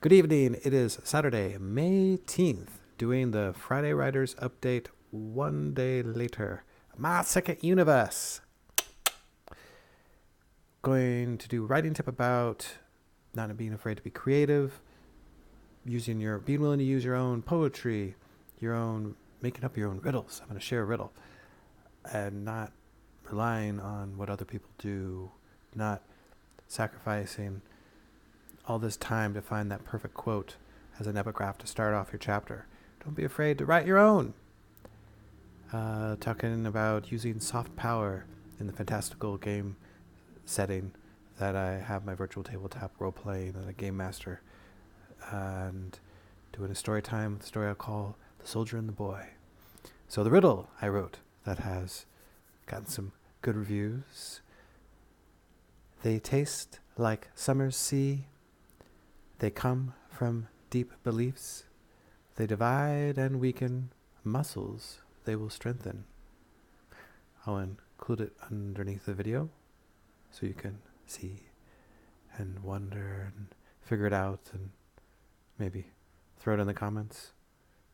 Good evening. It is Saturday, May 10th, doing the Friday Writers Update one day later. My second universe. Going to do writing tip about not being afraid to be creative, being willing to use your own poetry, making up your own riddles. I'm going to share a riddle and not relying on what other people do, not sacrificing all this time to find that perfect quote as an epigraph to start off your chapter. Don't be afraid to write your own. Talking about using soft power in the fantastical game setting that I have my virtual tabletop role playing and a game master, and doing a story time with a story I'll call The Soldier and the Boy. So the riddle I wrote that has gotten some good reviews. They taste like summer's sea. They come from deep beliefs. They divide and weaken muscles they will strengthen. I'll include it underneath the video so you can see and wonder and figure it out, and maybe throw it in the comments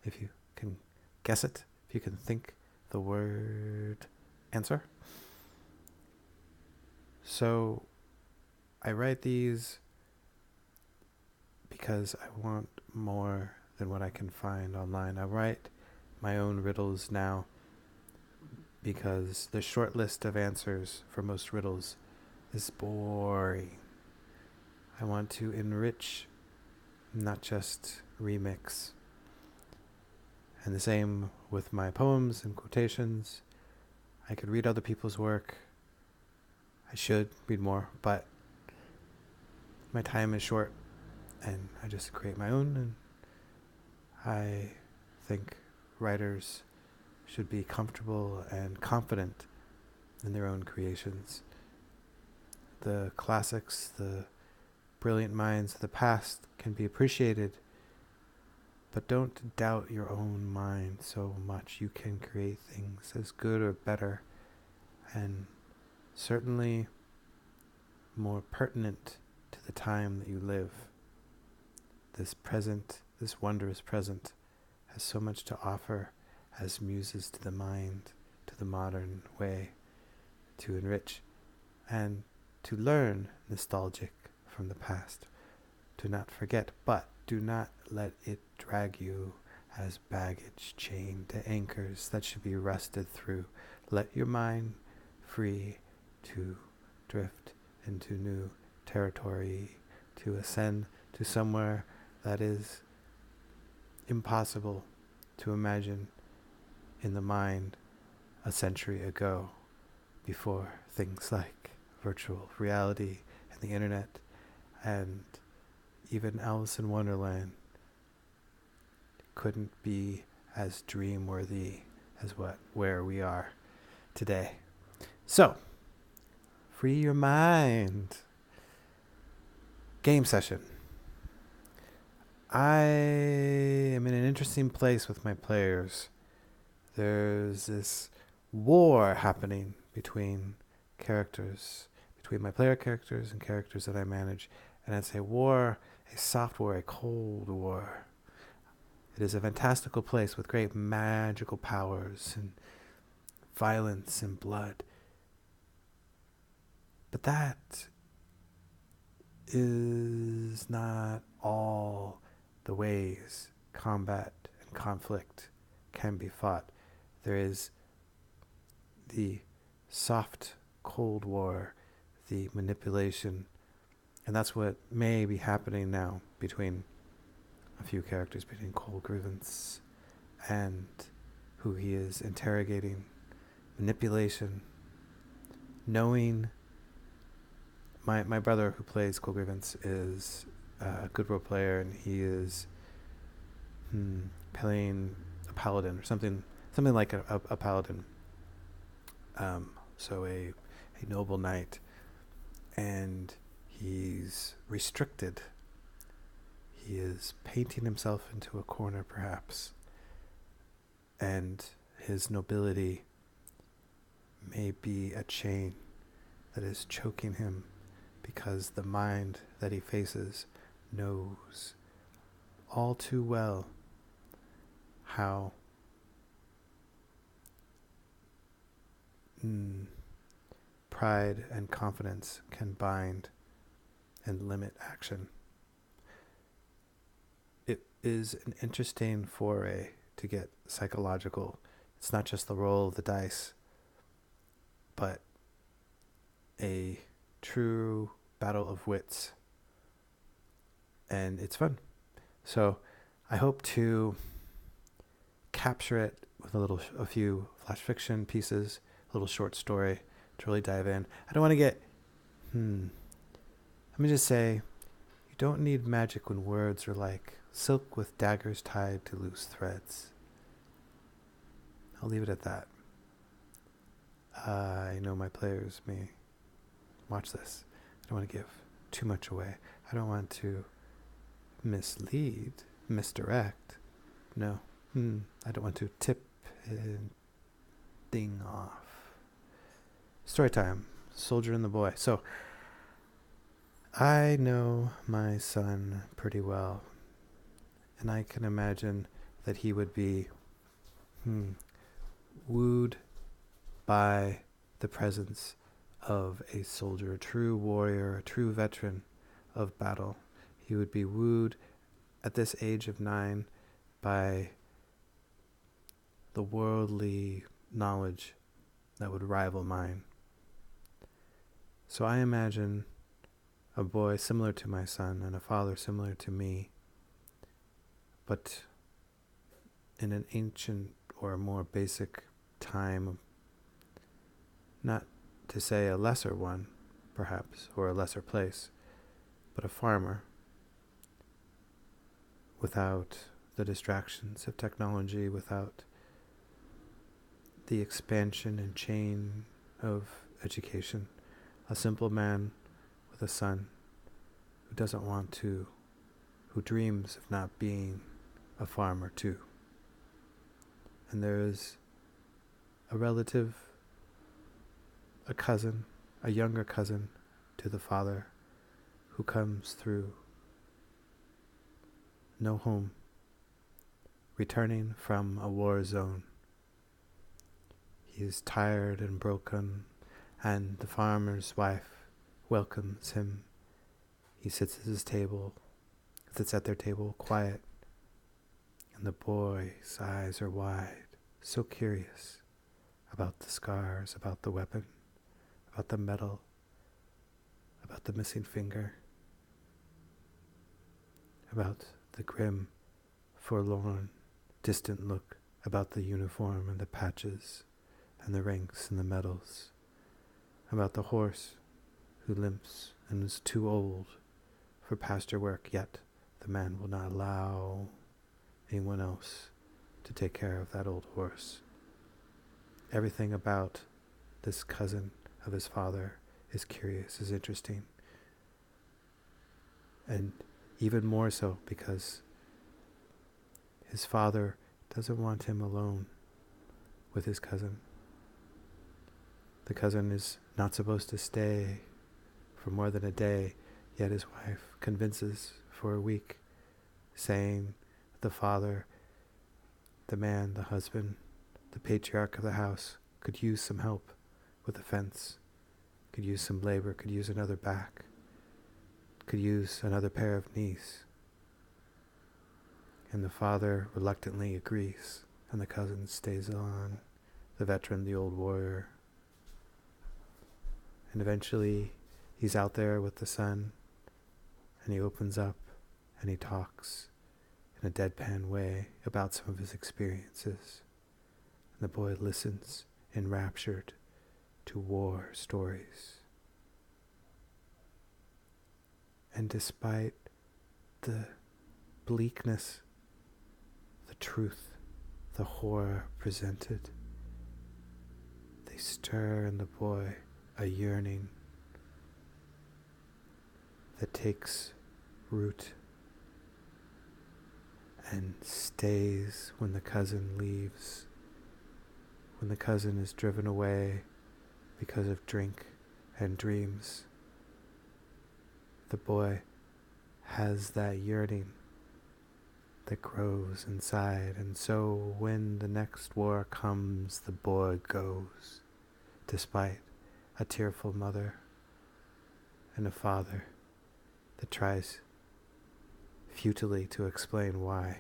if you can guess it, if you can think the word answer. So I write these because I want more than what I can find online. I write my own riddles now because the short list of answers for most riddles is boring. I want to enrich, not just remix. And the same with my poems and quotations. I could read other people's work. I should read more, but my time is short and I just create my own, and I think writers should be comfortable and confident in their own creations. The classics, the brilliant minds of the past can be appreciated, but don't doubt your own mind so much. You can create things as good or better, and certainly more pertinent to the time that you live. This wondrous present, has so much to offer as muses to the mind, to the modern way, to enrich and to learn nostalgic from the past. Do not forget, but do not let it drag you as baggage chained to anchors that should be rusted through. Let your mind free to drift into new territory, to ascend to somewhere that is impossible to imagine in the mind a century ago, before things like virtual reality and the internet and even Alice in Wonderland couldn't be as dream-worthy as where we are today. So, free your mind. Game session. I am in an interesting place with my players. There's this war happening between my player characters and characters that I manage. And it's a war, a soft war, a cold war. It is a fantastical place with great magical powers and violence and blood. But that is not all the ways combat and conflict can be fought. There is the soft Cold War, the manipulation, and that's what may be happening now between a few characters, between Cole Grievance and who he is interrogating. Manipulation, knowing. My brother who plays Cole Grievance is a good role player, and he is playing a paladin or something like a paladin. So a noble knight, and he's restricted. He is painting himself into a corner, perhaps, and his nobility may be a chain that is choking him, because the mind that he faces knows all too well how pride and confidence can bind and limit action. It is an interesting foray to get psychological. It's not just the roll of the dice, but a true battle of wits. And it's fun. So I hope to capture it with a few flash fiction pieces, a little short story to really dive in. I don't want to get, let me just say, you don't need magic when words are like silk with daggers tied to loose threads. I'll leave it at that. I know my players may watch this. I don't want to give too much away. I don't want to mislead, misdirect. No. I don't want to tip anything off. Story time. Soldier and the Boy. So, I know my son pretty well, and I can imagine that he would be wooed by the presence of a soldier, a true warrior, a true veteran of battle. He would be wooed at this age of 9 by the worldly knowledge that would rival mine. So I imagine a boy similar to my son and a father similar to me, but in an ancient or a more basic time, not to say a lesser one, perhaps, or a lesser place, but a farmer without the distractions of technology, without the expansion and chain of education. A simple man with a son who dreams of not being a farmer too. And there is a relative, a cousin, a younger cousin to the father who comes through no home, returning from a war zone. He is tired and broken, and the farmer's wife welcomes him. He sits at their table, quiet, and the boy's eyes are wide, so curious about the scars, about the weapon, about the metal, about the missing finger, about the grim, forlorn, distant look, about the uniform and the patches and the ranks and the medals, about the horse who limps and is too old for pasture work, yet the man will not allow anyone else to take care of that old horse. Everything about this cousin of his father is curious, is interesting, and even more so because his father doesn't want him alone with his cousin. The cousin is not supposed to stay for more than a day, yet his wife convinces for a week, saying that the father, the man, the husband, the patriarch of the house, could use some help with the fence, could use some labor, could use another back, could use another pair of knees. And the father reluctantly agrees, and the cousin stays on, the veteran, the old warrior. And eventually he's out there with the son, and he opens up and he talks in a deadpan way about some of his experiences. And the boy listens, enraptured, to war stories. And despite the bleakness, the truth, the horror presented, they stir in the boy a yearning that takes root and stays when the cousin leaves, when the cousin is driven away because of drink and dreams. The boy has that yearning that grows inside. And so when the next war comes, the boy goes, despite a tearful mother and a father that tries futilely to explain why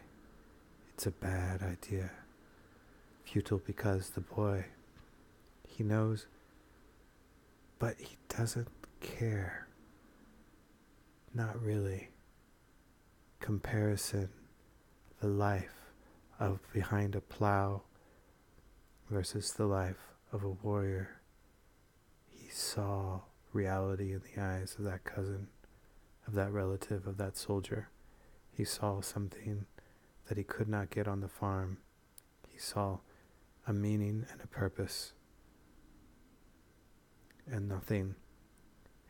it's a bad idea. Futile because the boy, he knows, but he doesn't care. Not really. Comparison, the life of behind a plow versus the life of a warrior. He saw reality in the eyes of that cousin, of that relative, of that soldier. He saw something that he could not get on the farm. He saw a meaning and a purpose. And nothing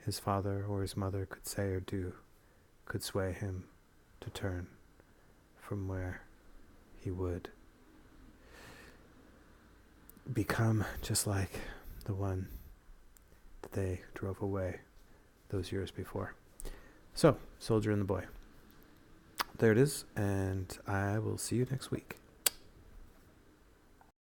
his father or his mother could say or do could sway him to turn from where he would become just like the one that they drove away those years before. So, Soldier and the Boy. There it is, and I will see you next week.